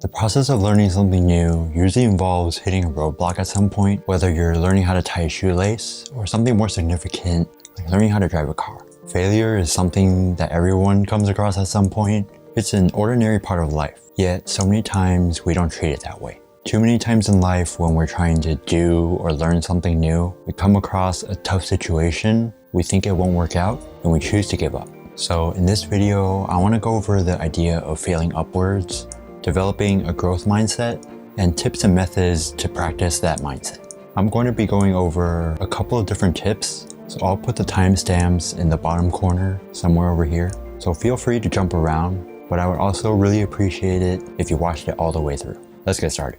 The process of learning something new usually involves hitting a roadblock at some point, whether you're learning how to tie a shoelace or something more significant like learning how to drive a car. Failure is something that everyone comes across at some point. It's an ordinary part of life, yet so many times we don't treat it that way. Too many times in life when we're trying to do or learn something new, we come across a tough situation, we think it won't work out, and we choose to give up. So in this video, I want to go over the idea of failing upwards, developing a growth mindset, and tips and methods to practice that mindset. I'm going to be going over a couple of different tips, so I'll put the timestamps in the bottom corner somewhere over here. So feel free to jump around, but I would also really appreciate it if you watched it all the way through. Let's get started.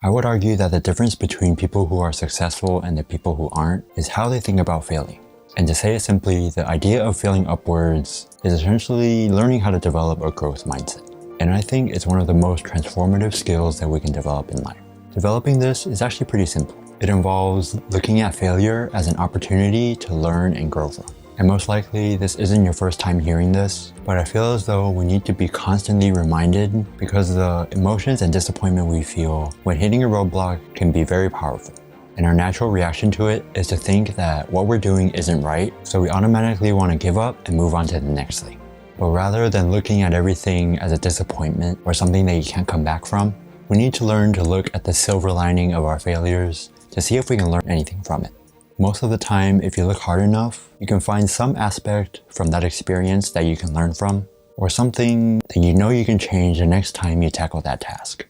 I would argue that the difference between people who are successful and the people who aren't is how they think about failing. And to say it simply, the idea of failing upwards is essentially learning how to develop a growth mindset. And I think it's one of the most transformative skills that we can develop in life. Developing this is actually pretty simple. It involves looking at failure as an opportunity to learn and grow from. And most likely this isn't your first time hearing this, but I feel as though we need to be constantly reminded because the emotions and disappointment we feel when hitting a roadblock can be very powerful. And our natural reaction to it is to think that what we're doing isn't right, so we automatically want to give up and move on to the next thing. But rather than looking at everything as a disappointment or something that you can't come back from, we need to learn to look at the silver lining of our failures to see if we can learn anything from it. Most of the time, if you look hard enough, you can find some aspect from that experience that you can learn from, or something that you know you can change the next time you tackle that task.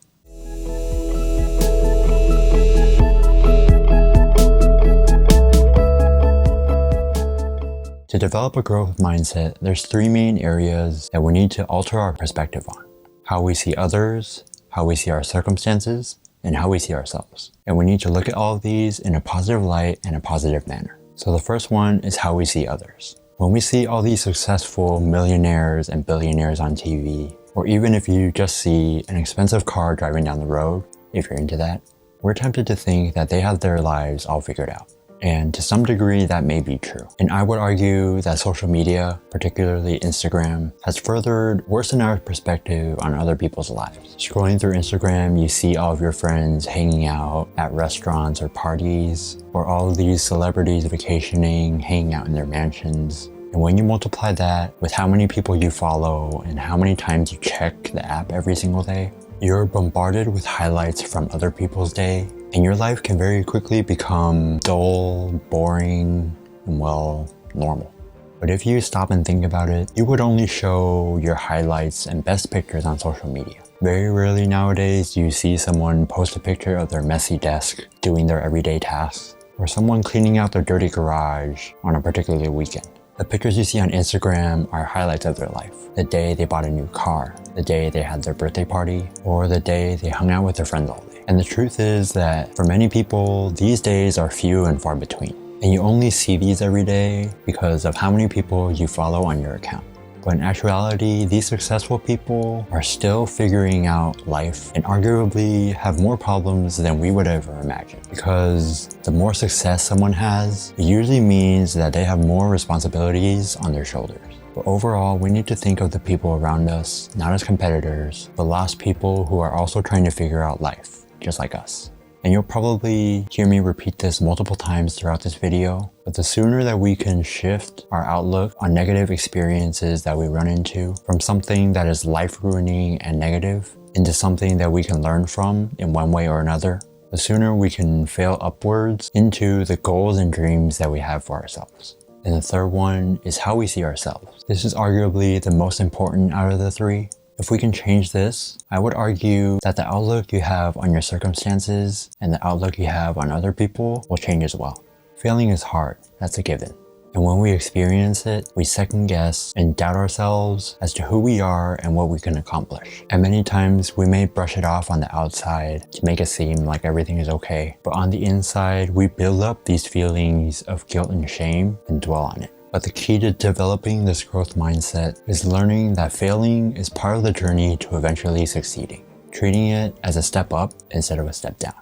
To develop a growth mindset, there's three main areas that we need to alter our perspective on: how we see others, how we see our circumstances, and how we see ourselves. And we need to look at all of these in a positive light and a positive manner. So the first one is how we see others. When we see all these successful millionaires and billionaires on TV, or even if you just see an expensive car driving down the road, if you're into that, we're tempted to think that they have their lives all figured out. And to some degree, that may be true. And I would argue that social media, particularly Instagram, has further worsened our perspective on other people's lives. Scrolling through Instagram, you see all of your friends hanging out at restaurants or parties, or all of these celebrities vacationing, hanging out in their mansions. And when you multiply that with how many people you follow and how many times you check the app every single day, you're bombarded with highlights from other people's day, and your life can very quickly become dull, boring, and well, normal. But if you stop and think about it, you would only show your highlights and best pictures on social media. Very rarely nowadays do you see someone post a picture of their messy desk doing their everyday tasks, or someone cleaning out their dirty garage on a particular weekend. The pictures you see on Instagram are highlights of their life. The day they bought a new car, the day they had their birthday party, or the day they hung out with their friends all day. And the truth is that for many people, these days are few and far between. And you only see these every day because of how many people you follow on your account. But in actuality, these successful people are still figuring out life and arguably have more problems than we would ever imagine. Because the more success someone has, it usually means that they have more responsibilities on their shoulders. But overall, we need to think of the people around us not as competitors, but lost people who are also trying to figure out life, just like us. And you'll probably hear me repeat this multiple times throughout this video, but the sooner that we can shift our outlook on negative experiences that we run into from something that is life-ruining and negative into something that we can learn from in one way or another, the sooner we can fail upwards into the goals and dreams that we have for ourselves. And the third one is how we see ourselves. This is arguably the most important out of the three. If we can change this, I would argue that the outlook you have on your circumstances and the outlook you have on other people will change as well. Failing is hard, that's a given. And when we experience it, we second guess and doubt ourselves as to who we are and what we can accomplish. And many times we may brush it off on the outside to make it seem like everything is okay. But on the inside, we build up these feelings of guilt and shame and dwell on it. But the key to developing this growth mindset is learning that failing is part of the journey to eventually succeeding, treating it as a step up instead of a step down.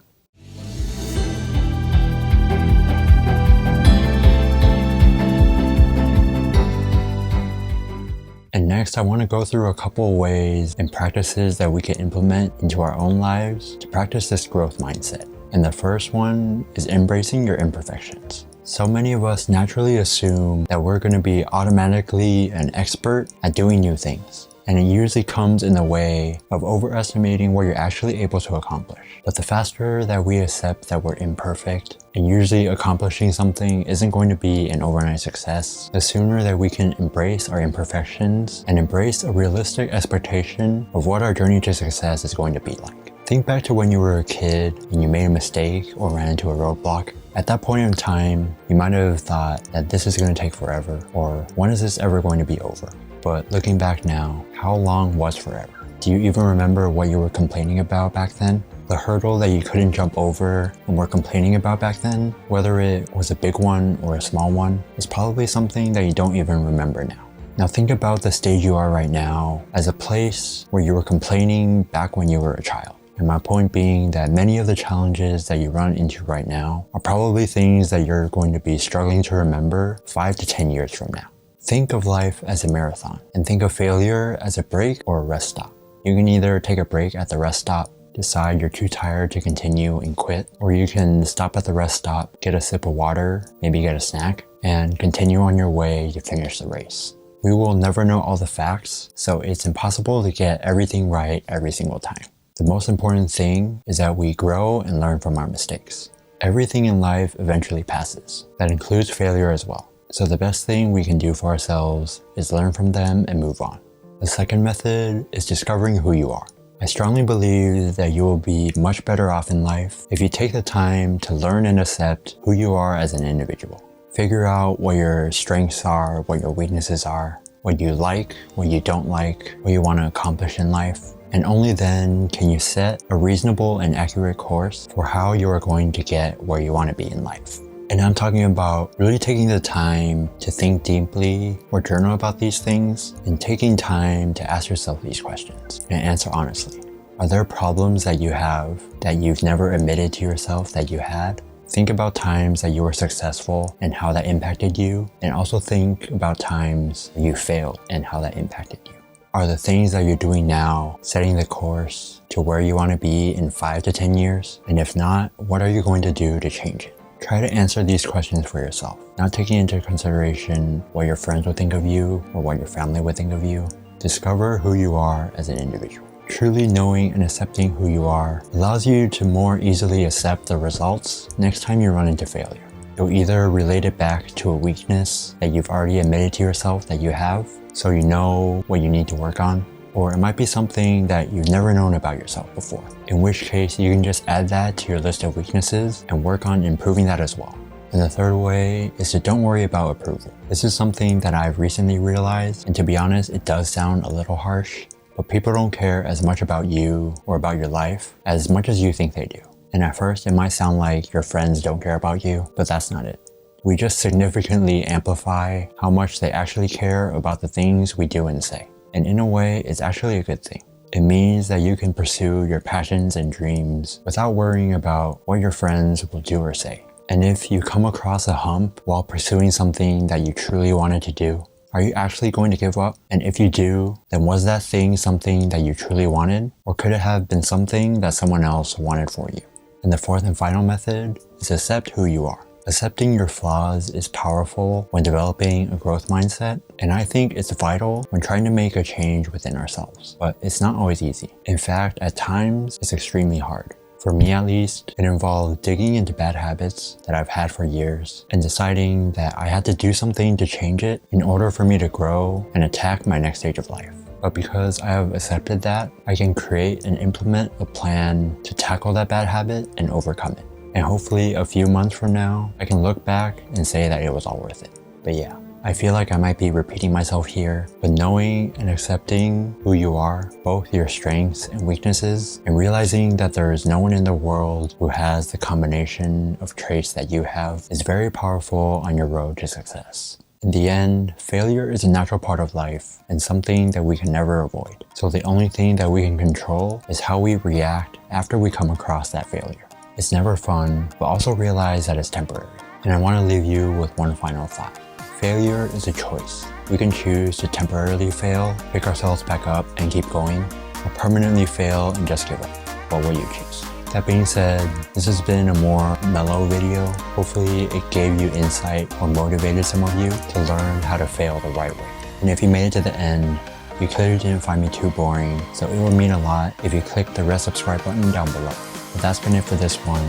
And next, I want to go through a couple of ways and practices that we can implement into our own lives to practice this growth mindset. And the first one is embracing your imperfections. So many of us naturally assume that we're going to be automatically an expert at doing new things. And it usually comes in the way of overestimating what you're actually able to accomplish. But the faster that we accept that we're imperfect, and usually accomplishing something isn't going to be an overnight success, the sooner that we can embrace our imperfections and embrace a realistic expectation of what our journey to success is going to be like. Think back to when you were a kid and you made a mistake or ran into a roadblock. At that point in time, you might have thought that this is going to take forever, or when is this ever going to be over? But looking back now, how long was forever? Do you even remember what you were complaining about back then? The hurdle that you couldn't jump over and were complaining about back then, whether it was a big one or a small one, is probably something that you don't even remember now. Now think about the stage you are right now as a place where you were complaining back when you were a child. And my point being that many of the challenges that you run into right now are probably things that you're going to be struggling to remember 5 to 10 years from now. Think of life as a marathon and think of failure as a break or a rest stop. You can either take a break at the rest stop, decide you're too tired to continue and quit, or you can stop at the rest stop, get a sip of water, maybe get a snack, and continue on your way to finish the race. We will never know all the facts, so it's impossible to get everything right every single time. The most important thing is that we grow and learn from our mistakes. Everything in life eventually passes. That includes failure as well. So the best thing we can do for ourselves is learn from them and move on. The second method is discovering who you are. I strongly believe that you will be much better off in life if you take the time to learn and accept who you are as an individual. Figure out what your strengths are, what your weaknesses are, what you like, what you don't like, what you want to accomplish in life. And only then can you set a reasonable and accurate course for how you are going to get where you want to be in life. And I'm talking about really taking the time to think deeply or journal about these things and taking time to ask yourself these questions and answer honestly. Are there problems that you have that you've never admitted to yourself that you had? Think about times that you were successful and how that impacted you, and also think about times you failed and how that impacted you. Are the things that you're doing now setting the course to where you want to be in 5 to 10 years? And if not, what are you going to do to change it? Try to answer these questions for yourself, not taking into consideration what your friends would think of you or what your family would think of you. Discover who you are as an individual. Truly knowing and accepting who you are allows you to more easily accept the results next time you run into failure. You'll either relate it back to a weakness that you've already admitted to yourself that you have, so you know what you need to work on, or it might be something that you've never known about yourself before, in which case you can just add that to your list of weaknesses and work on improving that as well. And the third way is to don't worry about approval. This is something that I've recently realized, and to be honest, it does sound a little harsh, but people don't care as much about you or about your life as much as you think they do. And at first, it might sound like your friends don't care about you, but that's not it. We just significantly amplify how much they actually care about the things we do and say. And in a way, it's actually a good thing. It means that you can pursue your passions and dreams without worrying about what your friends will do or say. And if you come across a hump while pursuing something that you truly wanted to do, are you actually going to give up? And if you do, then was that thing something that you truly wanted? Or could it have been something that someone else wanted for you? And the fourth and final method is accept who you are. Accepting your flaws is powerful when developing a growth mindset, and I think it's vital when trying to make a change within ourselves. But it's not always easy. In fact, at times, it's extremely hard. For me at least, it involved digging into bad habits that I've had for years and deciding that I had to do something to change it in order for me to grow and attack my next stage of life. But because I have accepted that, I can create and implement a plan to tackle that bad habit and overcome it. And hopefully a few months from now, I can look back and say that it was all worth it. But yeah, I feel like I might be repeating myself here, but knowing and accepting who you are, both your strengths and weaknesses, and realizing that there is no one in the world who has the combination of traits that you have is very powerful on your road to success. In the end, failure is a natural part of life and something that we can never avoid. So the only thing that we can control is how we react after we come across that failure. It's never fun, but also realize that it's temporary. And I want to leave you with one final thought. Failure is a choice. We can choose to temporarily fail, pick ourselves back up, and keep going, or permanently fail and just give up. What will you choose? That being said, this has been a more mellow video. Hopefully it gave you insight or motivated some of you to learn how to fail the right way. And if you made it to the end, you clearly didn't find me too boring, so it would mean a lot if you click the red subscribe button down below. But that's been it for this one.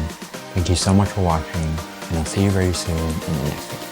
Thank you so much for watching, and I'll see you very soon in the next video.